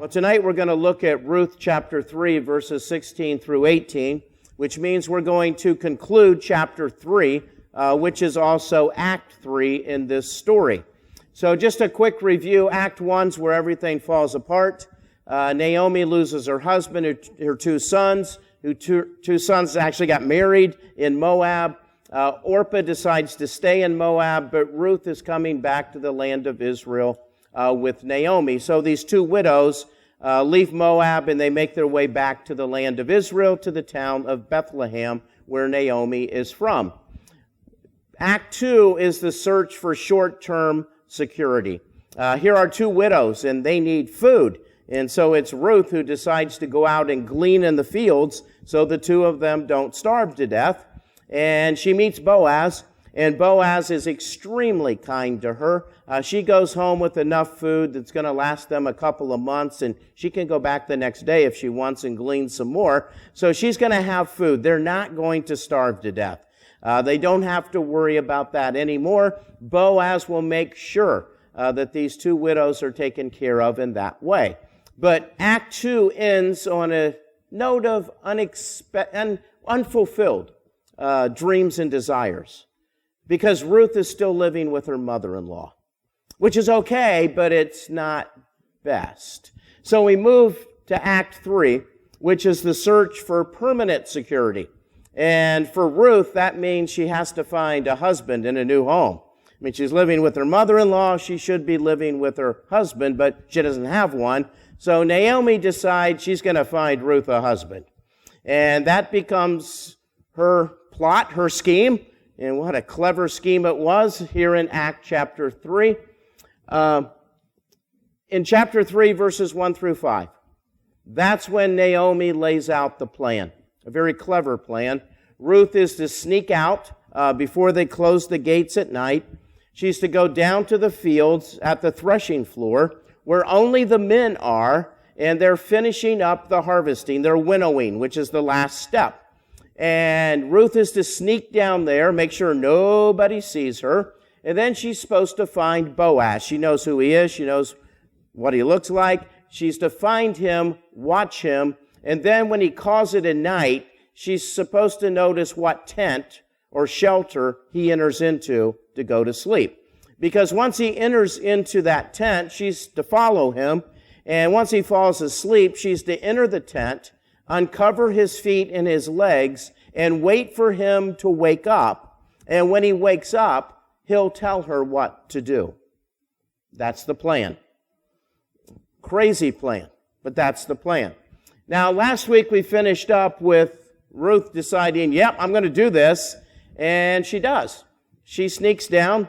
Well, tonight we're going to look at Ruth chapter 3, verses 16 through 18, which means we're going to conclude chapter 3, which is also Act 3 in this story. So just a quick review. Act 1's where everything falls apart. Naomi loses her husband, her two sons, who two sons actually got married in Moab. Orpah decides to stay in Moab, but Ruth is coming back to the land of Israel with Naomi. So these two widows leave Moab and they make their way back to the land of Israel, to the town of Bethlehem, where Naomi is from. Act 2 is the search for short-term security. Here are two widows and they need food. And so it's Ruth who decides to go out and glean in the fields so the two of them don't starve to death. And she meets Boaz, and Boaz is extremely kind to her. She goes home with enough food that's going to last them a couple of months, and she can go back the next day if she wants and glean some more. So she's going to have food. They're not going to starve to death. They don't have to worry about that anymore. Boaz will make sure that these two widows are taken care of in that way. But Act 2 ends on a note of unfulfilled dreams and desires, because Ruth is still living with her mother-in-law, which is okay, but it's not best. So we move to Act 3, which is the search for permanent security. And for Ruth, that means she has to find a husband in a new home. I mean, she's living with her mother-in-law. She should be living with her husband, but she doesn't have one. So Naomi decides she's going to find Ruth a husband. And that becomes her plot, her scheme. And what a clever scheme it was here in Act chapter 3. In chapter 3, verses 1 through 5, that's when Naomi lays out the plan. A very clever plan. Ruth is to sneak out before they close the gates at night. She's to go down to the fields at the threshing floor where only the men are, and they're finishing up the harvesting. They're winnowing, which is the last step. And Ruth is to sneak down there, make sure nobody sees her, and then she's supposed to find Boaz. She knows who he is. She knows what he looks like. She's to find him, watch him, and then when he calls it a night, she's supposed to notice what tent or shelter he enters into to go to sleep. Because once he enters into that tent, she's to follow him. And once he falls asleep, she's to enter the tent, uncover his feet and his legs, and wait for him to wake up. And when he wakes up, he'll tell her what to do. That's the plan. Crazy plan, but that's the plan. Now, last week we finished up with Ruth deciding, yep, I'm going to do this. And she does. She sneaks down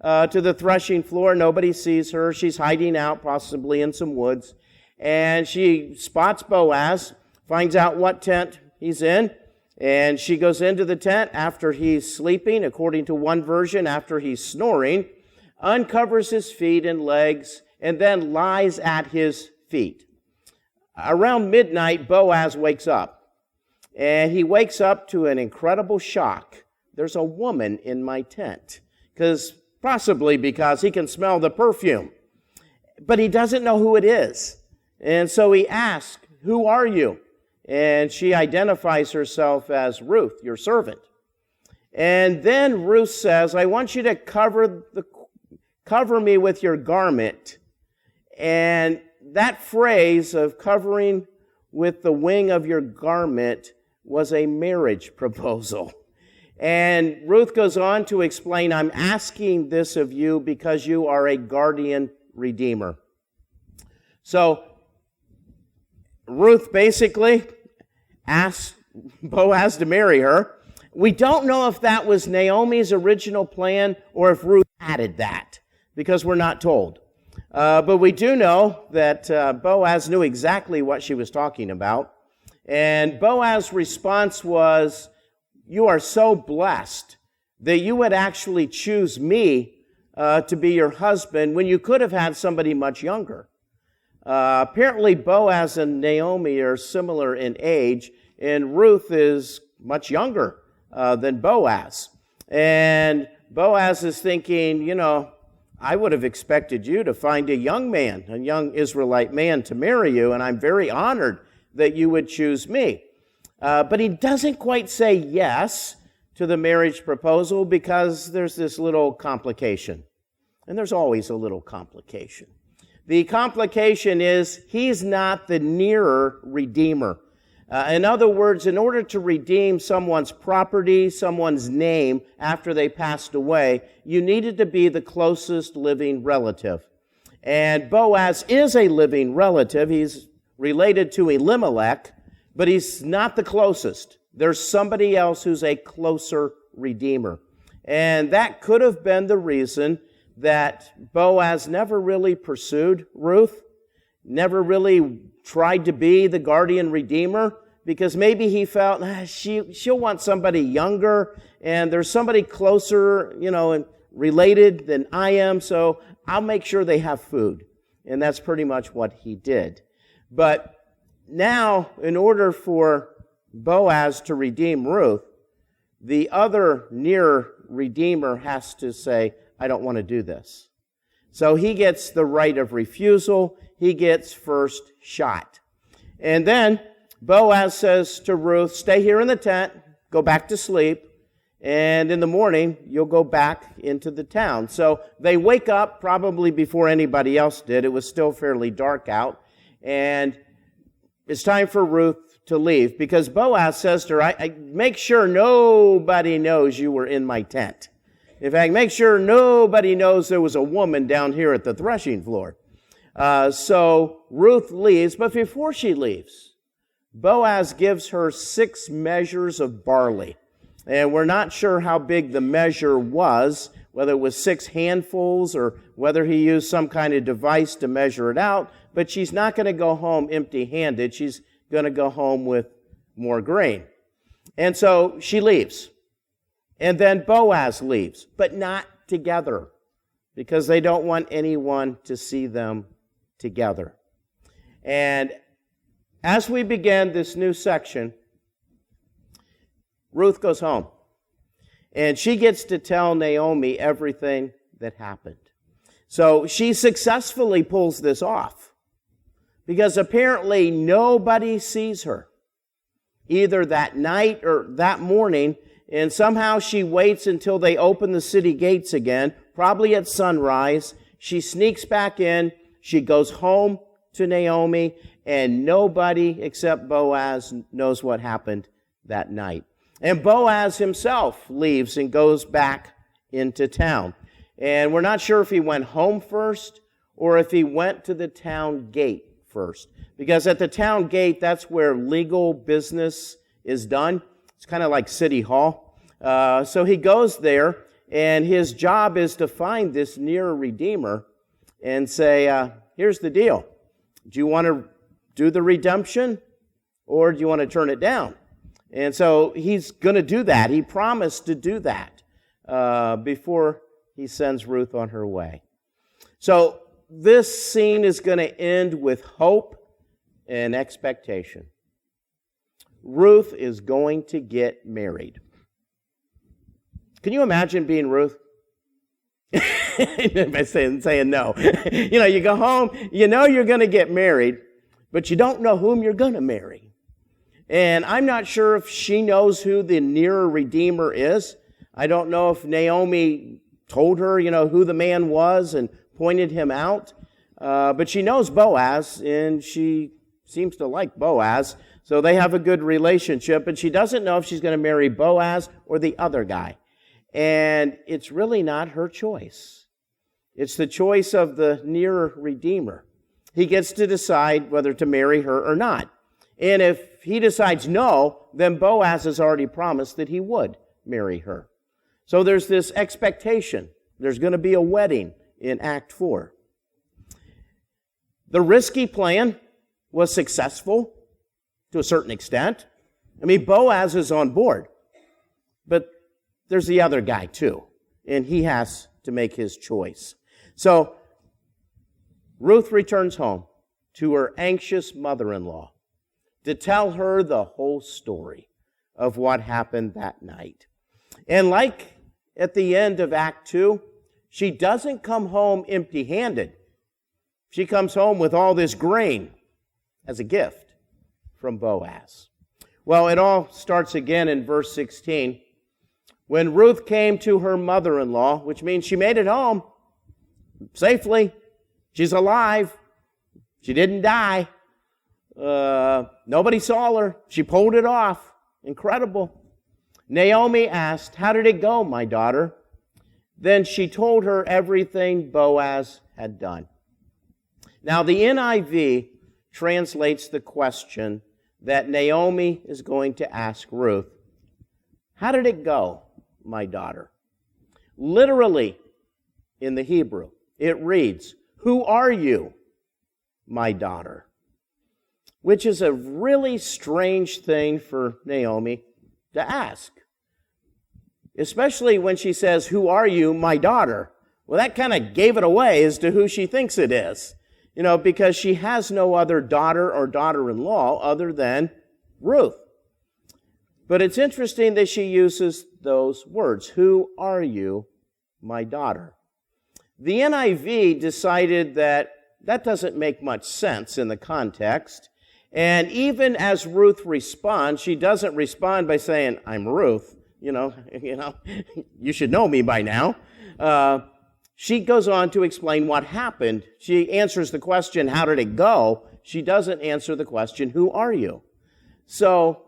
to the threshing floor. Nobody sees her. She's hiding out, possibly in some woods. And she spots Boaz, finds out what tent he's in. And she goes into the tent after he's sleeping, according to one version, after he's snoring, uncovers his feet and legs, and then lies at his feet. Around midnight, Boaz wakes up, and he wakes up to an incredible shock. There's a woman in my tent, possibly because he can smell the perfume, but he doesn't know who it is. And so he asks, "Who are you?" And she identifies herself as Ruth, your servant. And then Ruth says, "I want you to cover me with your garment." And that phrase of covering with the wing of your garment was a marriage proposal. And Ruth goes on to explain, "I'm asking this of you because you are a guardian redeemer." So Ruth basically asks Boaz to marry her. We don't know if that was Naomi's original plan or if Ruth added that, because we're not told. But we do know that Boaz knew exactly what she was talking about. And Boaz's response was, "You are so blessed that you would actually choose me to be your husband when you could have had somebody much younger." Apparently, Boaz and Naomi are similar in age, and Ruth is much younger than Boaz. And Boaz is thinking, I would have expected you to find a young man, a young Israelite man to marry you, and I'm very honored that you would choose me. But he doesn't quite say yes to the marriage proposal because there's this little complication. And there's always a little complication. The complication is he's not the nearer redeemer. In other words, in order to redeem someone's property, someone's name after they passed away, you needed to be the closest living relative. And Boaz is a living relative. He's related to Elimelech, but he's not the closest. There's somebody else who's a closer redeemer. And that could have been the reason that Boaz never really pursued Ruth, never really tried to be the guardian redeemer, because maybe he felt she'll want somebody younger, and there's somebody closer, and related than I am, so I'll make sure they have food. And that's pretty much what he did. But now, in order for Boaz to redeem Ruth, the other near redeemer has to say, I don't want to do this. So he gets the right of refusal. He gets first shot. And then Boaz says to Ruth, stay here in the tent, go back to sleep, and in the morning you'll go back into the town. So they wake up probably before anybody else did. It was still fairly dark out. And it's time for Ruth to leave because Boaz says to her, I make sure nobody knows you were in my tent. In fact, make sure nobody knows there was a woman down here at the threshing floor. So Ruth leaves, but before she leaves, Boaz gives her 6 measures of barley. And we're not sure how big the measure was, whether it was 6 handfuls or whether he used some kind of device to measure it out. But she's not going to go home empty-handed. She's going to go home with more grain. And so she leaves. And then Boaz leaves, but not together, because they don't want anyone to see them together. And as we begin this new section, Ruth goes home, and she gets to tell Naomi everything that happened. So she successfully pulls this off, because apparently nobody sees her, either that night or that morning, and somehow she waits until they open the city gates again, probably at sunrise. She sneaks back in, she goes home to Naomi, and nobody except Boaz knows what happened that night. And Boaz himself leaves and goes back into town. And we're not sure if he went home first or if he went to the town gate first. Because at the town gate, that's where legal business is done. It's kind of like City Hall. So he goes there, and his job is to find this near redeemer and say, here's the deal. Do you want to do the redemption, or do you want to turn it down? And so he's going to do that. He promised to do that before he sends Ruth on her way. So this scene is going to end with hope and expectation. Ruth is going to get married. Can you imagine being Ruth? By saying no. You go home, you know you're going to get married, but you don't know whom you're going to marry. And I'm not sure if she knows who the nearer redeemer is. I don't know if Naomi told her, who the man was and pointed him out. But she knows Boaz, and she seems to like Boaz. So they have a good relationship, and she doesn't know if she's going to marry Boaz or the other guy. And it's really not her choice. It's the choice of the nearer redeemer. He gets to decide whether to marry her or not. And if he decides no, then Boaz has already promised that he would marry her. So there's this expectation. There's going to be a wedding in Act 4. The risky plan was successful to a certain extent. Boaz is on board. But there's the other guy too, and he has to make his choice. So Ruth returns home to her anxious mother-in-law to tell her the whole story of what happened that night. And like at the end of Act 2, she doesn't come home empty-handed. She comes home with all this grain as a gift from Boaz. Well, it all starts again in verse 16. When Ruth came to her mother-in-law, which means she made it home safely. She's alive. She didn't die. Nobody saw her. She pulled it off. Incredible. Naomi asked, "How did it go, my daughter?" Then she told her everything Boaz had done. Now, the NIV translates the question that Naomi is going to ask Ruth. How did it go, my daughter? Literally, in the Hebrew, it reads, "Who are you, my daughter?" Which is a really strange thing for Naomi to ask. Especially when she says, "Who are you, my daughter?" Well, that kind of gave it away as to who she thinks it is. Because she has no other daughter or daughter-in-law other than Ruth. But it's interesting that she uses those words, "Who are you, my daughter?" The NIV decided that doesn't make much sense in the context. And even as Ruth responds, she doesn't respond by saying, "I'm Ruth. You should know me by now." She goes on to explain what happened. She answers the question, "How did it go?" She doesn't answer the question, "Who are you?" So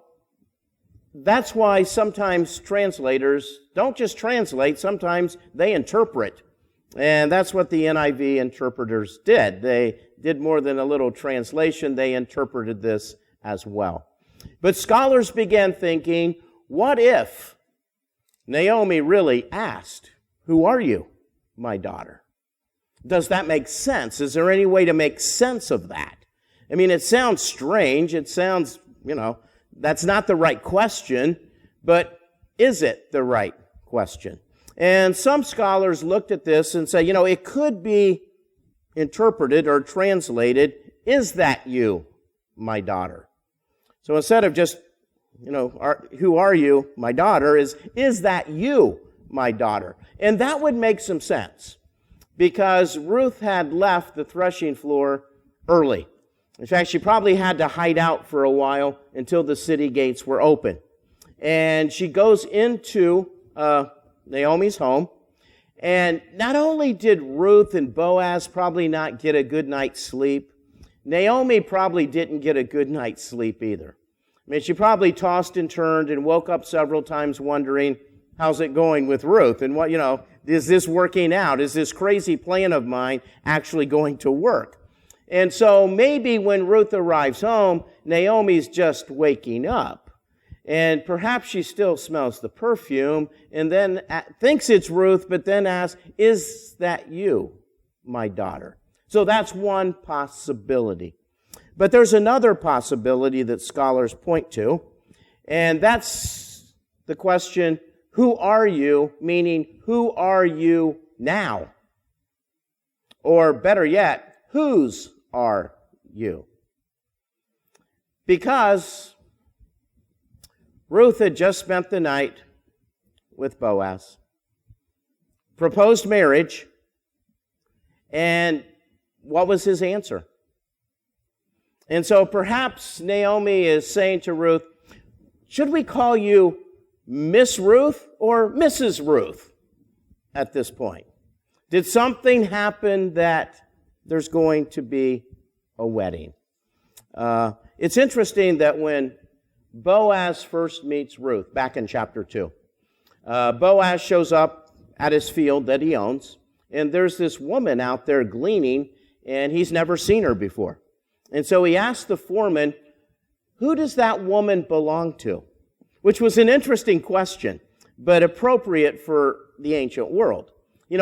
that's why sometimes translators don't just translate, sometimes they interpret. And that's what the NIV interpreters did. They did more than a little translation. They interpreted this as well. But scholars began thinking, what if Naomi really asked, "Who are you, my daughter?" Does that make sense? Is there any way to make sense of that? I mean, it sounds strange. It sounds, that's not the right question, but is it the right question? And some scholars looked at this and say, it could be interpreted or translated, "Is that you, my daughter?" So instead of just, "Who are you, my daughter?" is that you, my daughter? And that would make some sense because Ruth had left the threshing floor early. In fact, she probably had to hide out for a while until the city gates were open. And she goes into Naomi's home. And not only did Ruth and Boaz probably not get a good night's sleep, Naomi probably didn't get a good night's sleep either. I mean, she probably tossed and turned and woke up several times wondering, how's it going with Ruth? And is this working out? Is this crazy plan of mine actually going to work? And so maybe when Ruth arrives home, Naomi's just waking up. And perhaps she still smells the perfume and then thinks it's Ruth, but then asks, "Is that you, my daughter?" So that's one possibility. But there's another possibility that scholars point to, and that's the question, "Who are you?" meaning, who are you now? Or better yet, whose are you? Because Ruth had just spent the night with Boaz, proposed marriage, and what was his answer? And so perhaps Naomi is saying to Ruth, should we call you Miss Ruth or Mrs. Ruth at this point? Did something happen that there's going to be a wedding? It's interesting that when Boaz first meets Ruth, back in chapter 2, Boaz shows up at his field that he owns, and there's this woman out there gleaning, and he's never seen her before. And so he asked the foreman, "Who does that woman belong to?" Which was an interesting question, but appropriate for the ancient world.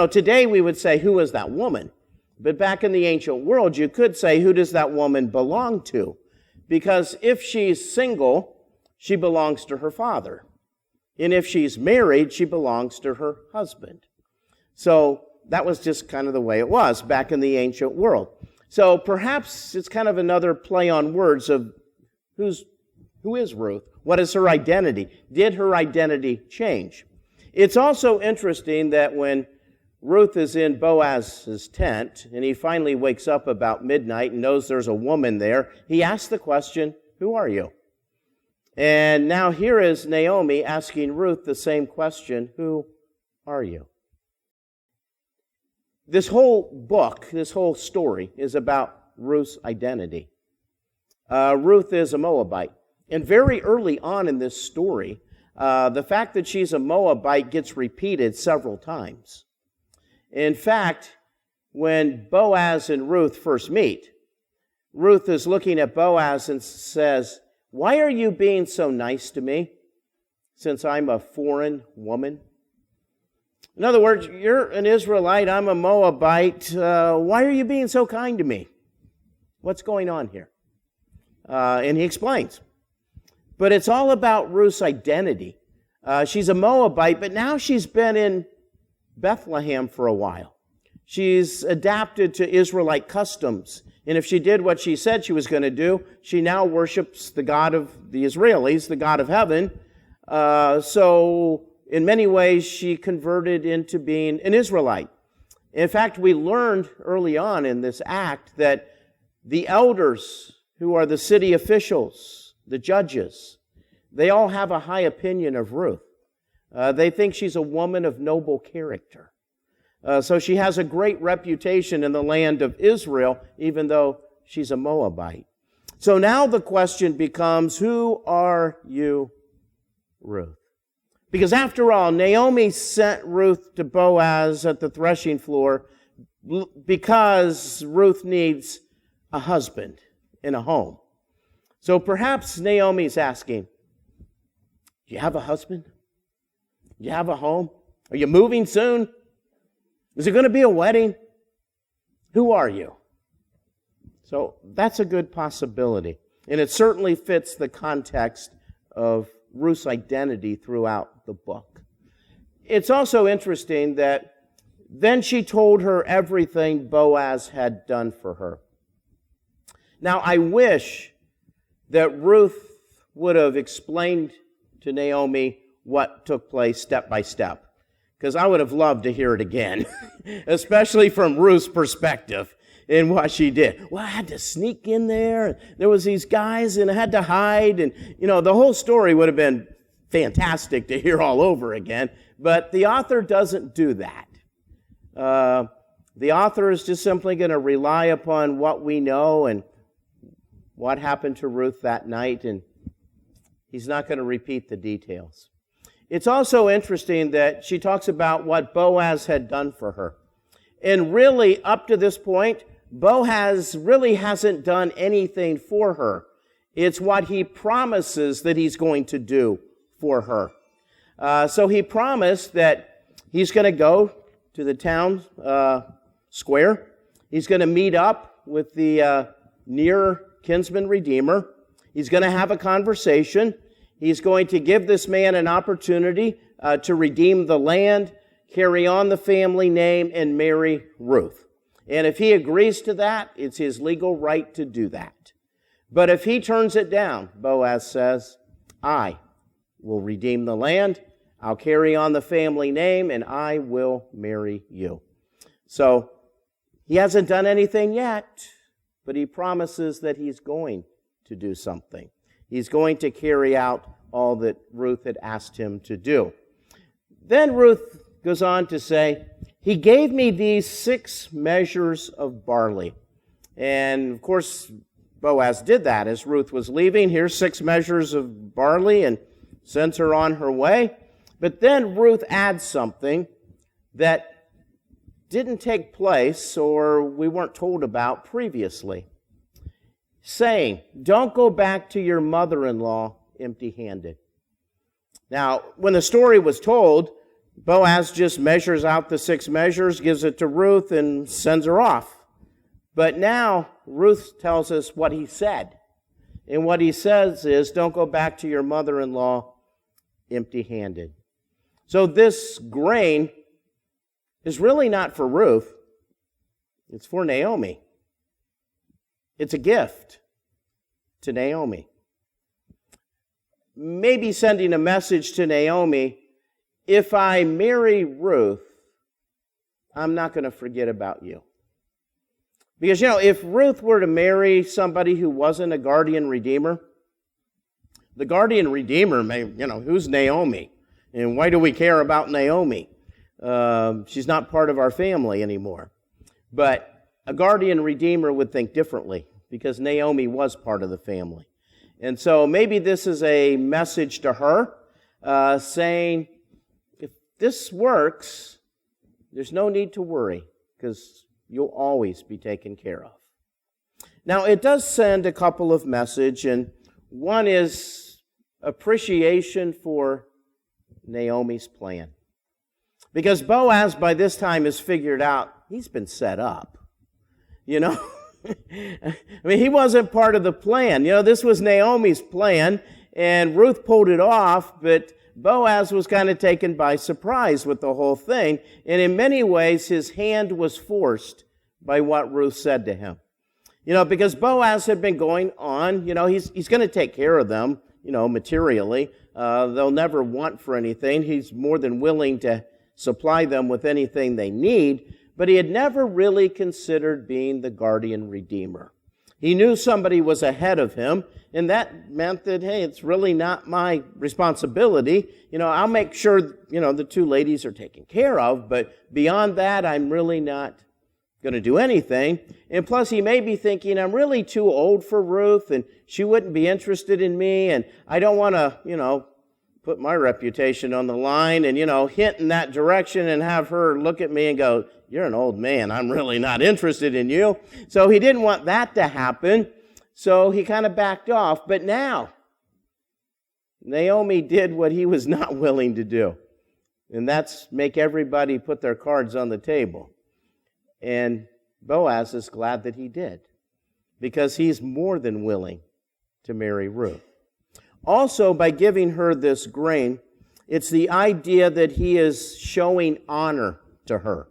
Today we would say, "Who is that woman?" But back in the ancient world, you could say, "Who does that woman belong to?" Because if she's single, she belongs to her father. And if she's married, she belongs to her husband. So that was just kind of the way it was back in the ancient world. So perhaps it's kind of another play on words of who is Ruth? What is her identity? Did her identity change? It's also interesting that when Ruth is in Boaz's tent, and he finally wakes up about midnight and knows there's a woman there. He asks the question, "Who are you?" And now here is Naomi asking Ruth the same question, "Who are you?" This whole book, this whole story is about Ruth's identity. Ruth is a Moabite. And very early on in this story, the fact that she's a Moabite gets repeated several times. In fact, when Boaz and Ruth first meet, Ruth is looking at Boaz and says, "Why are you being so nice to me, since I'm a foreign woman?" In other words, you're an Israelite, I'm a Moabite. Why are you being so kind to me? What's going on here? And he explains. But it's all about Ruth's identity. She's a Moabite, but now she's been in Bethlehem for a while. She's adapted to Israelite customs. And if she did what she said she was going to do, she now worships the God of the Israelis, the God of heaven. So in many ways, she converted into being an Israelite. In fact, we learned early on in this act that the elders, who are the city officials, the judges, they all have a high opinion of Ruth. They think she's a woman of noble character. So she has a great reputation in the land of Israel, even though she's a Moabite. So now the question becomes, who are you, Ruth? Because after all, Naomi sent Ruth to Boaz at the threshing floor because Ruth needs a husband and a home. So perhaps Naomi's asking, do you have a husband? Do you have a home? Are you moving soon? Is it going to be a wedding? Who are you? So that's a good possibility. And it certainly fits the context of Ruth's identity throughout the book. It's also interesting that then she told her everything Boaz had done for her. Now, I wish that Ruth would have explained to Naomi what took place step by step, because I would have loved to hear it again, especially from Ruth's perspective in what she did. Well, I had to sneak in there. There was these guys, and I had to hide, and the whole story would have been fantastic to hear all over again. But the author doesn't do that. The author is just simply going to rely upon what we know and what happened to Ruth that night, and he's not going to repeat the details. It's also interesting that she talks about what Boaz had done for her. And really, up to this point, Boaz really hasn't done anything for her. It's what he promises that he's going to do for her. So he promised that he's going to go to the town square. He's going to meet up with the near kinsman redeemer. He's going to have a conversation. He's going to give this man an opportunity to redeem the land, carry on the family name, and marry Ruth. And if he agrees to that, it's his legal right to do that. But if he turns it down, Boaz says, I will redeem the land, I'll carry on the family name, and I will marry you. So he hasn't done anything yet, but he promises that he's going to do something. He's going to carry out all that Ruth had asked him to do. Then Ruth goes on to say, he gave me these 6 measures of barley. And of course, Boaz did that as Ruth was leaving. Here's 6 measures of barley and sends her on her way. But then Ruth adds something that didn't take place or we weren't told about previously, saying, don't go back to your mother-in-law empty-handed. Now, when the story was told, Boaz just measures out the 6 measures, gives it to Ruth, and sends her off. But now, Ruth tells us what he said. And what he says is, don't go back to your mother-in-law empty-handed. So this grain is really not for Ruth. It's for Naomi. It's a gift to Naomi. Maybe sending a message to Naomi, if I marry Ruth, I'm not going to forget about you. Because, if Ruth were to marry somebody who wasn't a guardian redeemer, the guardian redeemer may, who's Naomi? And why do we care about Naomi? She's not part of our family anymore. But a guardian redeemer would think differently because Naomi was part of the family. And so maybe this is a message to her saying, if this works, there's no need to worry because you'll always be taken care of. Now, it does send a couple of messages, and one is appreciation for Naomi's plan. Because Boaz, by this time, has figured out he's been set up. I mean, he wasn't part of the plan. This was Naomi's plan, and Ruth pulled it off, but Boaz was kind of taken by surprise with the whole thing. And in many ways, his hand was forced by what Ruth said to him. Because Boaz had been going on, he's going to take care of them, materially. They'll never want for anything. He's more than willing to supply them with anything they need. But he had never really considered being the guardian redeemer. He knew somebody was ahead of him, and that meant that, hey, it's really not my responsibility. I'll make sure, the two ladies are taken care of, but beyond that, I'm really not going to do anything. And plus, he may be thinking, I'm really too old for Ruth, and she wouldn't be interested in me, and I don't want to, put my reputation on the line and, hint in that direction and have her look at me and go, you're an old man. I'm really not interested in you. So he didn't want that to happen. So he kind of backed off. But now, Naomi did what he was not willing to do. And that's make everybody put their cards on the table. And Boaz is glad that he did, because he's more than willing to marry Ruth. Also, by giving her this grain, it's the idea that he is showing honor to her.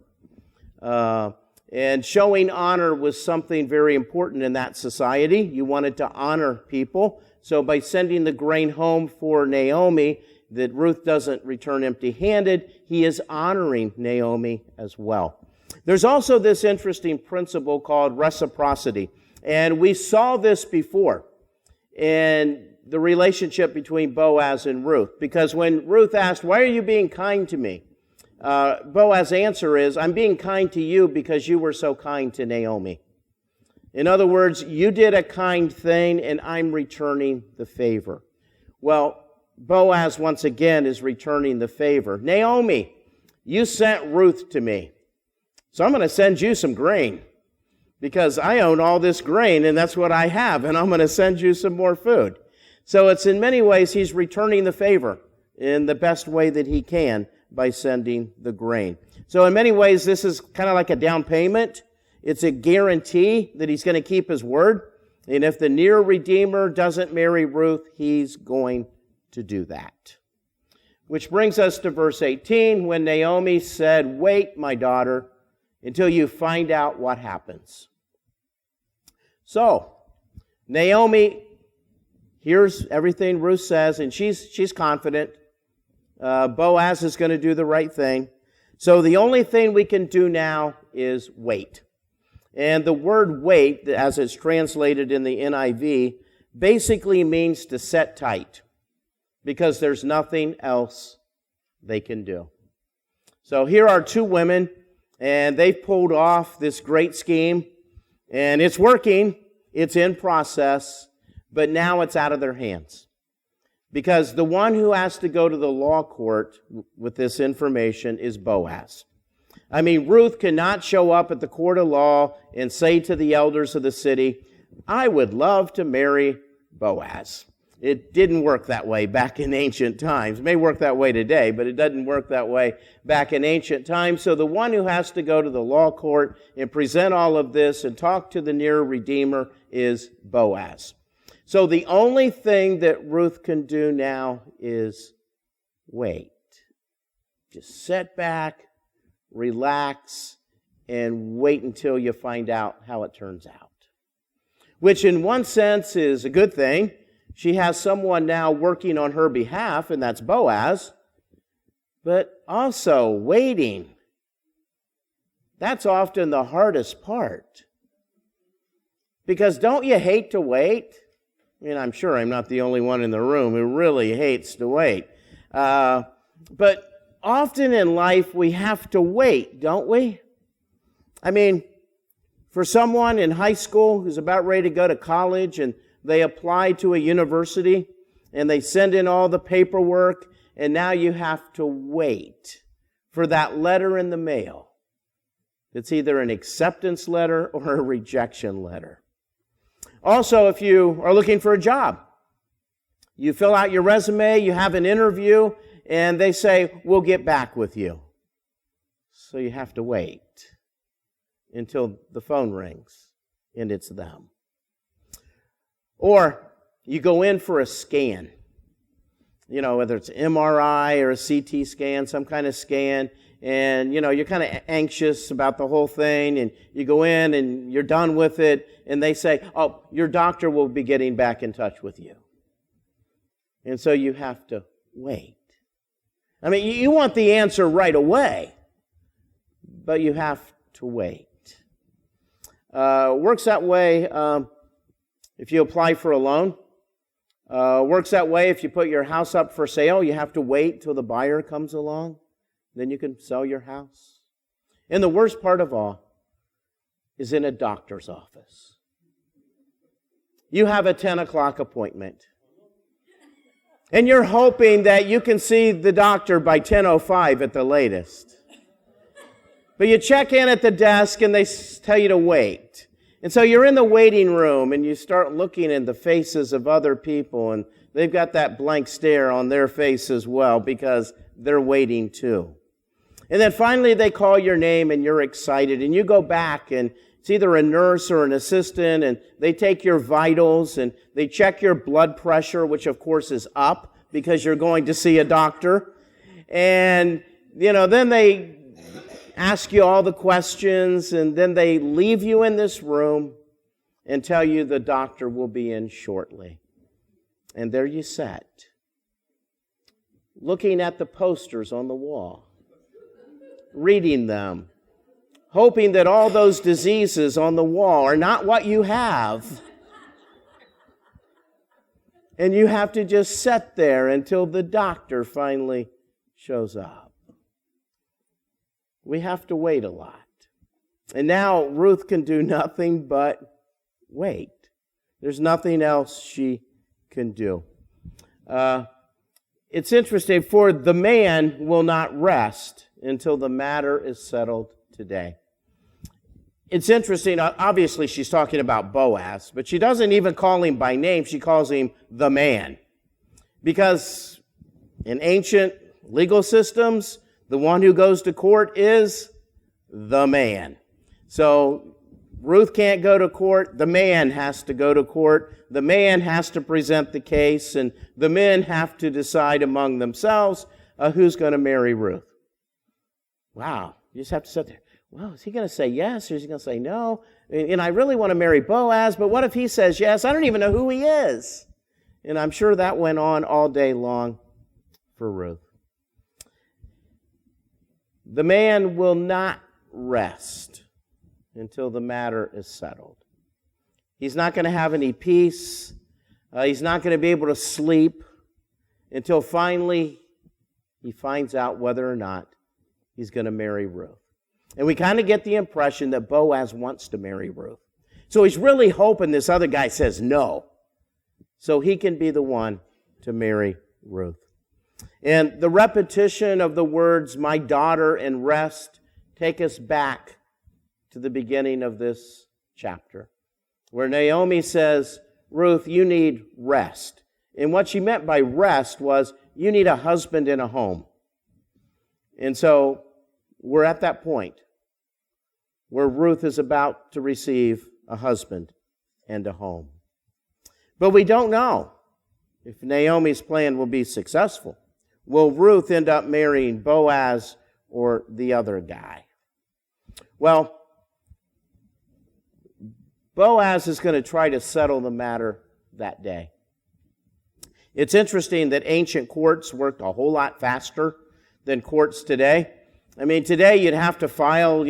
And showing honor was something very important in that society. You wanted to honor people. So by sending the grain home for Naomi, that Ruth doesn't return empty-handed, he is honoring Naomi as well. There's also this interesting principle called reciprocity. And we saw this before in the relationship between Boaz and Ruth. Because when Ruth asked, why are you being kind to me? Boaz's answer is, I'm being kind to you because you were so kind to Naomi. In other words, you did a kind thing and I'm returning the favor. Well, Boaz once again is returning the favor. Naomi, you sent Ruth to me, so I'm going to send you some grain because I own all this grain and that's what I have, and I'm going to send you some more food. So it's in many ways he's returning the favor in the best way that he can by sending the grain. So in many ways this is kind of like a down payment. It's a guarantee that he's going to keep his word. And if the near Redeemer doesn't marry Ruth, he's going to do that. Which brings us to verse 18, when Naomi said, wait, my daughter, until you find out what happens. So, Naomi hears everything Ruth says, and she's confident. Boaz is going to do the right thing. So the only thing we can do now is wait. And the word wait, as it's translated in the NIV, basically means to set tight, because there's nothing else they can do. So here are two women, and they've pulled off this great scheme, and it's working, it's in process, but now it's out of their hands. Because the one who has to go to the law court with this information is Boaz. I mean, Ruth cannot show up at the court of law and say to the elders of the city, I would love to marry Boaz. It didn't work that way back in ancient times. It may work that way today, but it doesn't work that way back in ancient times. So the one who has to go to the law court and present all of this and talk to the near Redeemer is Boaz. So the only thing that Ruth can do now is wait. Just sit back, relax, and wait until you find out how it turns out. Which in one sense is a good thing. She has someone now working on her behalf, and that's Boaz. But also waiting That's often the hardest part. Because don't you hate to wait? I mean, I'm sure I'm not the only one in the room who really hates to wait. But often in life, we have to wait, don't we? I mean, for someone in high school who's about ready to go to college and they apply to a university and they send in all the paperwork, and now you have to wait for that letter in the mail. It's either an acceptance letter or a rejection letter. Also, if you are looking for a job, you fill out your resume, you have an interview, and they say, we'll get back with you. So you have to wait until the phone rings and it's them. Or you go in for a scan. You know, whether it's MRI or a CT scan, some kind of scan, and, you're kind of anxious about the whole thing, and you go in and you're done with it, and they say, oh, your doctor will be getting back in touch with you. And so you have to wait. I mean, you want the answer right away, but you have to wait. Works that way if you apply for a loan. Works that way if you put your house up for sale. You have to wait till the buyer comes along. Then you can sell your house. And the worst part of all is in a doctor's office. You have a 10 o'clock appointment. And you're hoping that you can see the doctor by 10:05 at the latest. But you check in at the desk and they tell you to wait. And so you're in the waiting room and you start looking in the faces of other people, and they've got that blank stare on their face as well because they're waiting too. And then finally they call your name and you're excited, and you go back, and it's either a nurse or an assistant, and they take your vitals and they check your blood pressure, which of course is up because you're going to see a doctor. And, then they ask you all the questions, and then they leave you in this room and tell you the doctor will be in shortly. And there you sat, looking at the posters on the wall, reading them, hoping that all those diseases on the wall are not what you have. And you have to just sit there until the doctor finally shows up. We have to wait a lot. And now Ruth can do nothing but wait. There's nothing else she can do. It's interesting, for the man will not rest until the matter is settled today. It's interesting, obviously she's talking about Boaz, but she doesn't even call him by name, she calls him the man. Because in ancient legal systems, the one who goes to court is the man. So Ruth can't go to court, the man has to go to court, the man has to present the case, and the men have to decide among themselves who's going to marry Ruth. Wow, you just have to sit there. Well, is he going to say yes or is he going to say no? And I really want to marry Boaz, but what if he says yes? I don't even know who he is. And I'm sure that went on all day long for Ruth. The man will not rest until the matter is settled. He's not going to have any peace. He's not going to be able to sleep until finally he finds out whether or not he's going to marry Ruth. And we kind of get the impression that Boaz wants to marry Ruth. So he's really hoping this other guy says no, so he can be the one to marry Ruth. And the repetition of the words, my daughter, and rest, take us back to the beginning of this chapter, where Naomi says, Ruth, you need rest. And what she meant by rest was you need a husband and a home. And so we're at that point where Ruth is about to receive a husband and a home. But we don't know if Naomi's plan will be successful. Will Ruth end up marrying Boaz or the other guy? Well, Boaz is going to try to settle the matter that day. It's interesting that ancient courts worked a whole lot faster than courts today. I mean, today you'd have to file,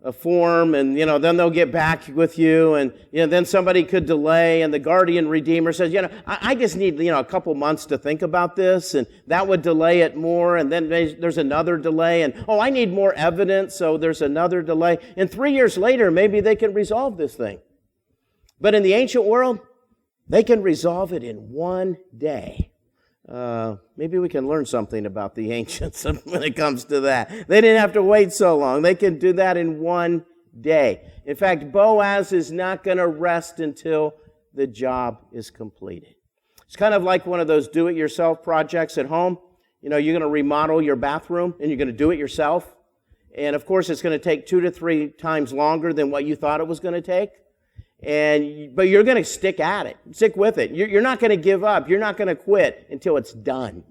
a form, and then they'll get back with you, and then somebody could delay, and the guardian redeemer says, I just need a couple months to think about this, and that would delay it more, and then there's another delay, and I need more evidence, so there's another delay, and 3 years later maybe they can resolve this thing. But in the ancient world, they can resolve it in one day. Maybe we can learn something about the ancients when it comes to that. They didn't have to wait so long. They can do that in one day. In fact, Boaz is not going to rest until the job is completed. It's kind of like one of those do-it-yourself projects at home. You're going to remodel your bathroom, and you're going to do it yourself. And of course, it's going to take 2 to 3 times longer than what you thought it was going to take. But you're going to stick at it. Stick with it. You're not going to give up. You're not going to quit until it's done.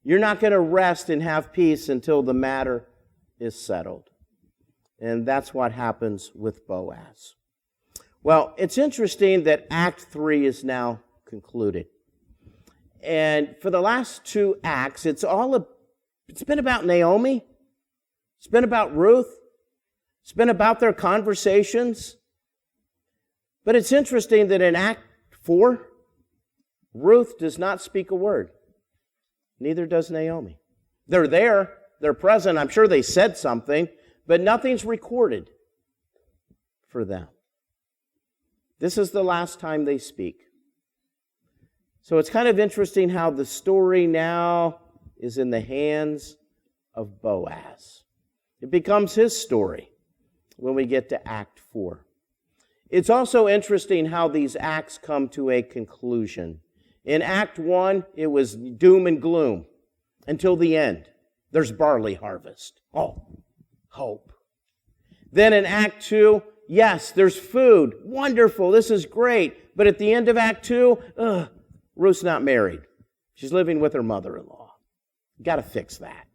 You're not going to rest and have peace until the matter is settled. And that's what happens with Boaz. Well, it's interesting that Act 3 is now concluded. And for the last 2 acts, it's been about Naomi. It's been about Ruth. It's been about their conversations. But it's interesting that in Act 4, Ruth does not speak a word. Neither does Naomi. They're there, they're present, I'm sure they said something, but nothing's recorded for them. This is the last time they speak. So it's kind of interesting how the story now is in the hands of Boaz. It becomes his story when we get to Act 4. It's also interesting how these acts come to a conclusion. In Act 1, it was doom and gloom until the end. There's barley harvest. Oh, hope. Then in Act 2, yes, there's food. Wonderful, this is great. But at the end of Act 2, Ruth's not married. She's living with her mother-in-law. Got to fix that.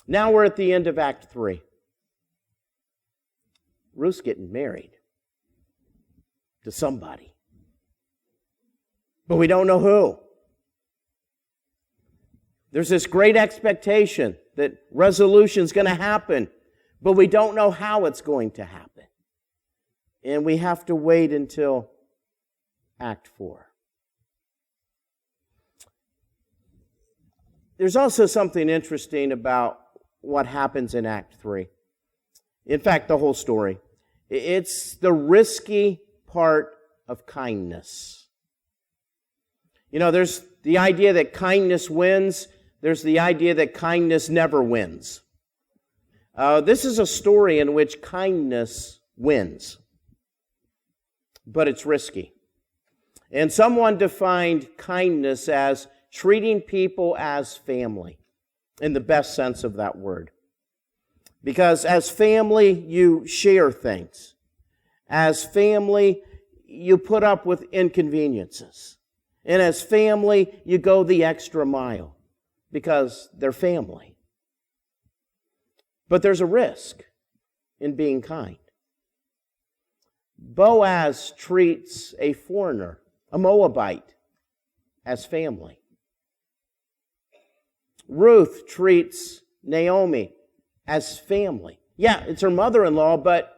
Now we're at the end of Act 3. Ruth's getting married to somebody. But we don't know who. There's this great expectation that resolution's going to happen, but we don't know how it's going to happen. And we have to wait until Act 4. There's also something interesting about what happens in Act 3. In fact, the whole story. It's the risky part of kindness. There's the idea that kindness wins. There's the idea that kindness never wins. This is a story in which kindness wins, but it's risky. And someone defined kindness as treating people as family, in the best sense of that word. Because as family, you share things. As family, you put up with inconveniences. And as family, you go the extra mile because they're family. But there's a risk in being kind. Boaz treats a foreigner, a Moabite, as family. Ruth treats Naomi as family. Yeah, it's her mother-in-law, but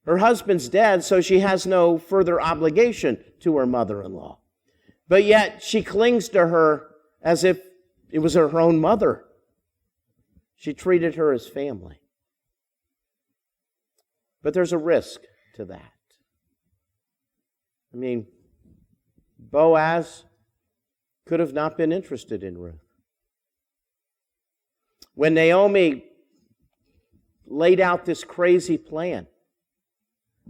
her husband's dead, so she has no further obligation to her mother-in-law. But yet, she clings to her as if it was her own mother. She treated her as family. But there's a risk to that. Boaz could have not been interested in Ruth. When Naomi laid out this crazy plan,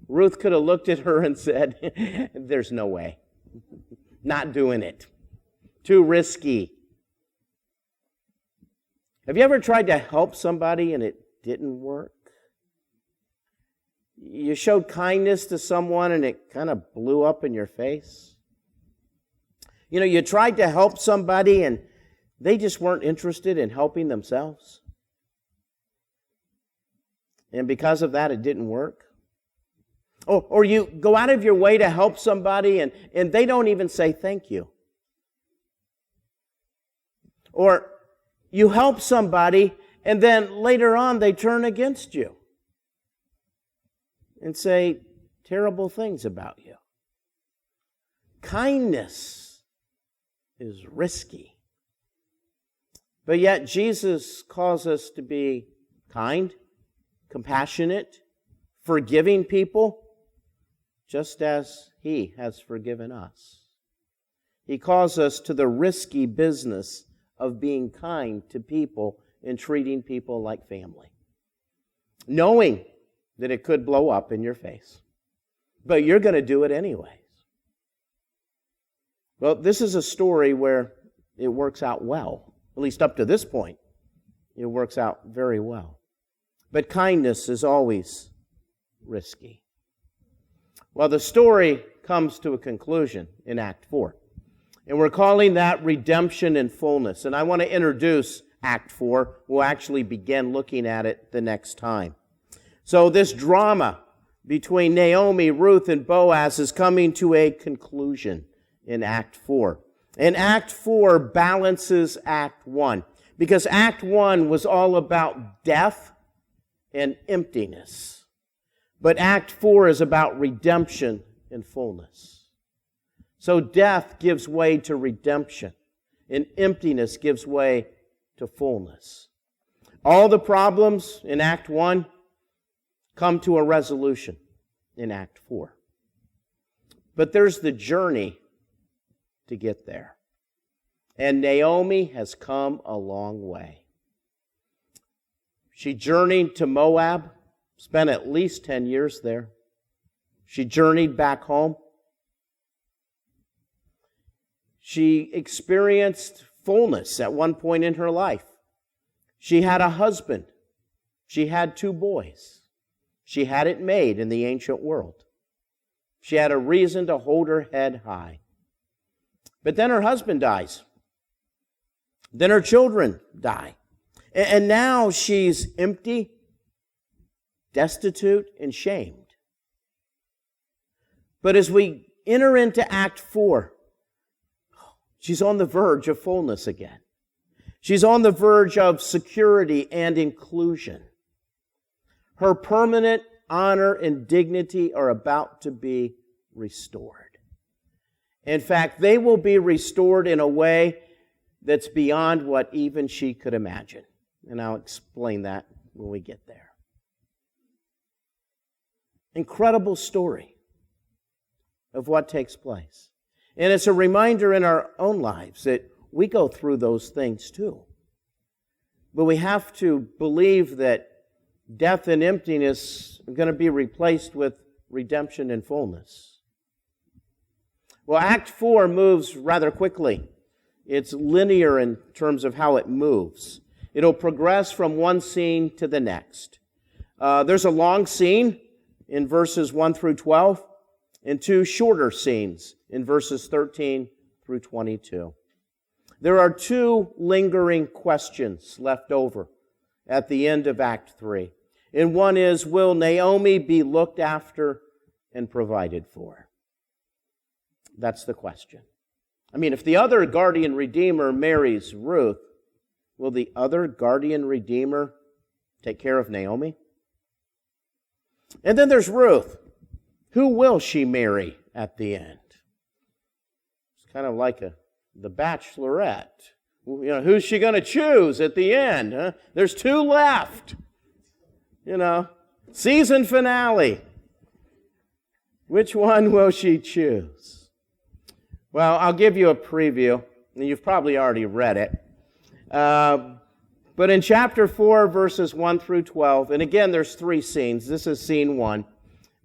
Ruth could have looked at her and said, there's no way. Not doing it. Too risky. Have you ever tried to help somebody and it didn't work? You showed kindness to someone and it kind of blew up in your face. You tried to help somebody and they just weren't interested in helping themselves. And because of that, it didn't work. Or you go out of your way to help somebody and they don't even say thank you. Or you help somebody and then later on they turn against you. and say terrible things about you. Kindness is risky. But yet Jesus calls us to be kind, compassionate, forgiving people, just as He has forgiven us. He calls us to the risky business of being kind to people and treating people like family, knowing that it could blow up in your face. But you're going to do it anyways. Well, this is a story where it works out well. At least up to this point, it works out very well. But kindness is always risky. Well, the story comes to a conclusion in Act 4. And we're calling that redemption in fullness. And I want to introduce Act 4. We'll actually begin looking at it the next time. So this drama between Naomi, Ruth, and Boaz is coming to a conclusion in Act 4. And Act 4 balances Act 1. Because Act 1 was all about death and emptiness. But Act 4 is about redemption and fullness. So death gives way to redemption, and emptiness gives way to fullness. All the problems in Act 1 come to a resolution in Act 4. But there's the journey to get there. And Naomi has come a long way. She journeyed to Moab, spent at least 10 years there. She journeyed back home. She experienced fullness at one point in her life. She had a husband. She had 2 boys. She had it made in the ancient world. She had a reason to hold her head high. But then her husband dies. Then her children die. And now she's empty, destitute, and shamed. But as we enter into Act 4, she's on the verge of fullness again. She's on the verge of security and inclusion. Her permanent honor and dignity are about to be restored. In fact, they will be restored in a way that's beyond what even she could imagine. And I'll explain that when we get there. Incredible story of what takes place. And it's a reminder in our own lives that we go through those things too. But we have to believe that death and emptiness are going to be replaced with redemption and fullness. Well, Act 4 moves rather quickly. It's linear in terms of how it moves. It'll progress from one scene to the next. There's a long scene in verses 1 through 12 and 2 shorter scenes in verses 13 through 22. There are 2 lingering questions left over at the end of Act 3. And one is, will Naomi be looked after and provided for? That's the question. I mean, if the other guardian redeemer marries Ruth, will the other guardian redeemer take care of Naomi? And then there's Ruth. Who will she marry at the end? It's kind of like the Bachelorette. You know, who's she going to choose at the end? Huh? There's 2 left. You know, season finale. Which one will she choose? Well, I'll give you a preview, and you've probably already read it. But in chapter 4, verses 1 through 12, and again, there's 3 scenes. This is scene 1.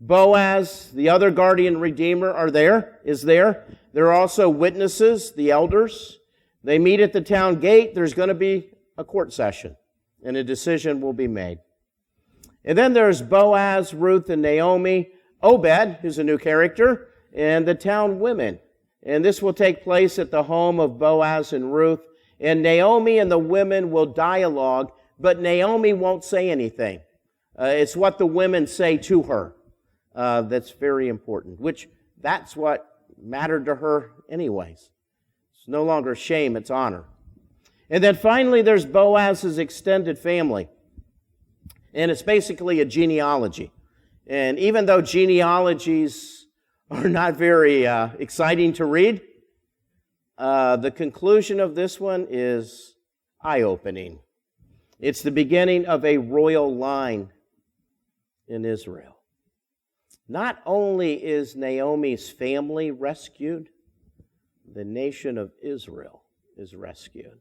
Boaz, the other guardian redeemer, is there. There are also witnesses, the elders. They meet at the town gate. There's going to be a court session, and a decision will be made. And then there's Boaz, Ruth, and Naomi, Obed, who's a new character, and the town women. And this will take place at the home of Boaz and Ruth. And Naomi and the women will dialogue, but Naomi won't say anything. It's what the women say to her that's very important, which that's what mattered to her anyways. It's no longer shame, it's honor. And then finally there's Boaz's extended family. And it's basically a genealogy. And even though genealogies are not very exciting to read, the conclusion of this one is eye-opening. It's the beginning of a royal line in Israel. Not only is Naomi's family rescued, the nation of Israel is rescued.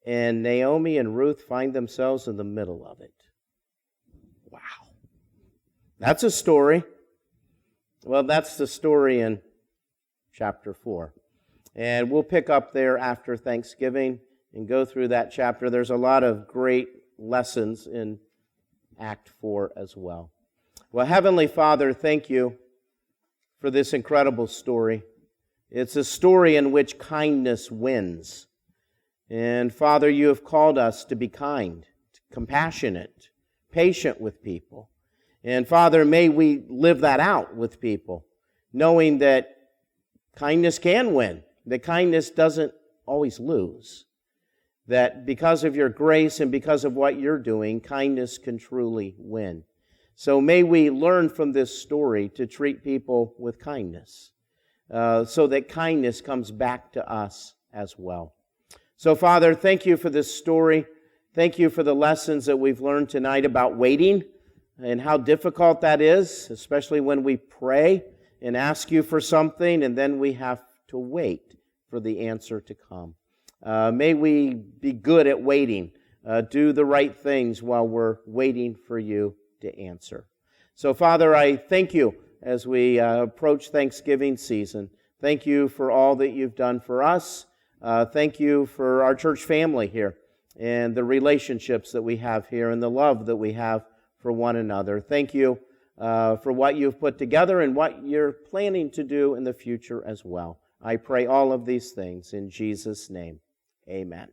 And Naomi and Ruth find themselves in the middle of it. Wow. That's a story. Well, that's the story in chapter 4. And we'll pick up there after Thanksgiving and go through that chapter. There's a lot of great lessons in Act 4 as well. Well, Heavenly Father, thank you for this incredible story. It's a story in which kindness wins. And Father, you have called us to be kind, compassionate, patient with people. And Father, may we live that out with people, knowing that kindness can win, that kindness doesn't always lose, that because of your grace and because of what you're doing, kindness can truly win. So may we learn from this story to treat people with kindness, so that kindness comes back to us as well. So, Father, thank you for this story. Thank you for the lessons that we've learned tonight about waiting and how difficult that is, especially when we pray and ask you for something and then we have to wait for the answer to come. May we be good at waiting, do the right things while we're waiting for you to answer. So, Father, I thank you as we approach Thanksgiving season. Thank you for all that you've done for us. Thank you for our church family here and the relationships that we have here and the love that we have for one another. Thank you for what you've put together and what you're planning to do in the future as well. I pray all of these things in Jesus' name. Amen.